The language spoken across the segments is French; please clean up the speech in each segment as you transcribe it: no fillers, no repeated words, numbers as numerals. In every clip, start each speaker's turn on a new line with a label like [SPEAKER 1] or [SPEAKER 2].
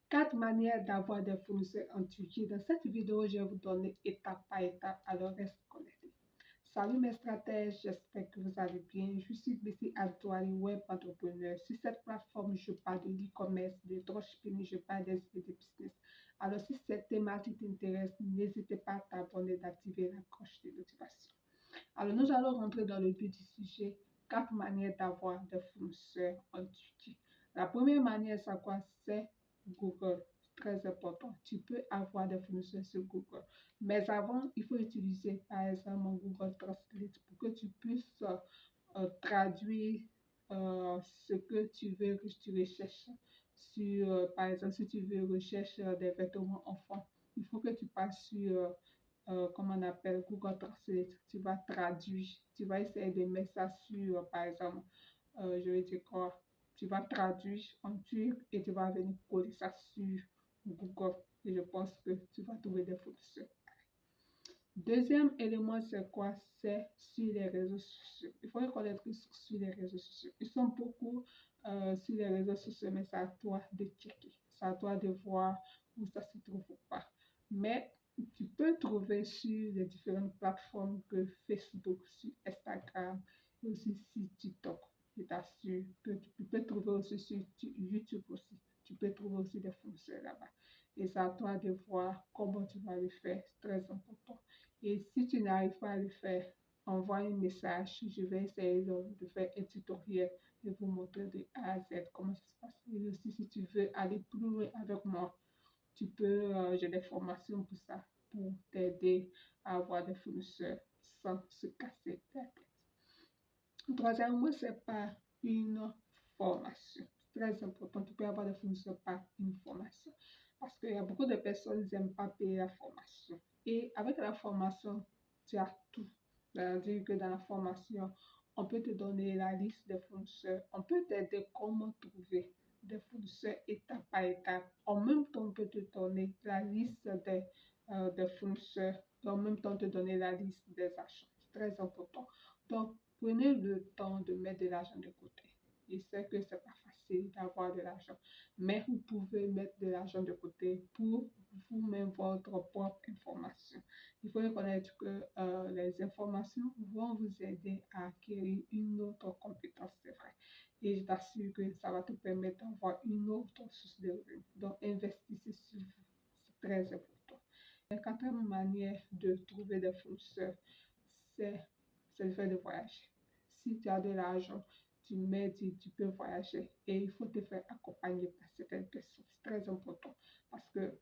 [SPEAKER 1] 4 manières d'avoir des fournisseurs en Turquie. Dans cette vidéo, je vais vous donner étape par étape, alors reste connecté. Salut mes stratèges, j'espère que vous allez bien. Je suis Bessie Adouari, web entrepreneur. Sur cette plateforme, je parle de l'e-commerce, de dropshipping, je parle des idées de business. Alors si cette thématique t'intéresse, n'hésitez pas à t'abonner, d'activer la cloche de notification. Alors nous allons rentrer dans le vif du sujet. 4 manières d'avoir des fournisseurs en Turquie. La première manière, c'est quoi? C'est Google. Très important. Tu peux avoir des fournisseurs sur Google. Mais avant, il faut utiliser par exemple Google Translate pour que tu puisses traduire ce que tu veux, tu recherches sur, par exemple, si tu veux rechercher des vêtements enfants, il faut que tu passes sur comment on appelle, Google Translate. Tu vas traduire, tu vas essayer de mettre ça sur, par exemple, je vais dire quoi, tu vas traduire en turc et tu vas venir coller ça sur Google. Et je pense que tu vas trouver des fournisseurs. Deuxième élément, c'est quoi? C'est sur les réseaux sociaux. Il faut reconnaître que sur les réseaux sociaux, ils sont beaucoup sur les réseaux sociaux, mais c'est à toi de checker. C'est à toi de voir où ça se trouve ou pas. Mais tu peux trouver sur les différentes plateformes que Facebook, sur Instagram, et aussi sur TikTok. Je t'assure que tu peux trouver aussi sur YouTube aussi. Tu peux trouver aussi des fournisseurs là-bas. Et c'est à toi de voir comment tu vas le faire. C'est très important. Et si tu n'arrives pas à le faire, envoie un message. Je vais essayer de faire un tutoriel, de vous montrer de A à Z comment ça se passe. Et aussi, si tu veux aller plus loin avec moi, tu peux, j'ai des formations pour ça, pour t'aider à avoir des fournisseurs sans se casser la tête. Troisièmement, c'est pas une formation. C'est très important. Tu peux avoir des fournisseurs par une formation. Parce qu'il y a beaucoup de personnes qui n'aiment pas payer la formation. Et avec la formation, tu as tout. C'est-à-dire que dans la formation, on peut te donner la liste des fournisseurs. On peut t'aider comment trouver des fournisseurs étape par étape. En même temps, on peut te donner la liste des fournisseurs. Et en même temps, te donner la liste des achats. C'est très important. Donc, prenez le temps de mettre de l'argent de côté. Je sais que c'est pas facile d'avoir de l'argent, mais vous pouvez mettre de l'argent de côté pour vous-même votre propre information. Il faut reconnaître que les informations vont vous aider à acquérir une autre compétence, c'est vrai. Et je t'assure que ça va te permettre d'avoir une autre source de revenus. Donc, investissez sur vous. C'est très important. La quatrième manière de trouver des fournisseurs, c'est le fait de voyager. Si tu as de l'argent, tu peux voyager et il faut te faire accompagner par certaines personnes. C'est très important parce que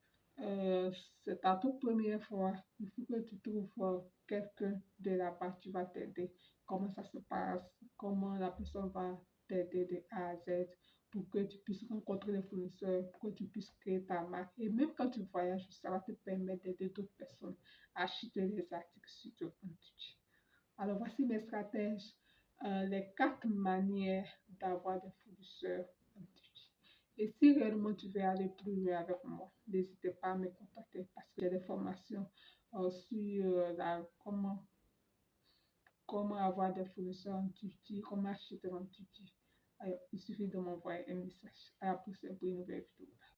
[SPEAKER 1] c'est ta toute première fois. Il faut que tu trouves quelqu'un de là-bas qui va t'aider. Comment ça se passe, comment la personne va t'aider de A à Z pour que tu puisses rencontrer les fournisseurs, pour que tu puisses créer ta marque. Et même quand tu voyages, ça va te permettre d'aider d'autres personnes à acheter les articles sur ton Turquie. Alors, voici mes stratèges, les 4 manières d'avoir des fournisseurs en Turquie. Et si réellement tu veux aller plus loin avec moi, n'hésitez pas à me contacter parce que j'ai des formations sur comment avoir des fournisseurs en Turquie, comment acheter en Turquie. Alors, il suffit de m'envoyer un message. À la prochaine pour une nouvelle vidéo.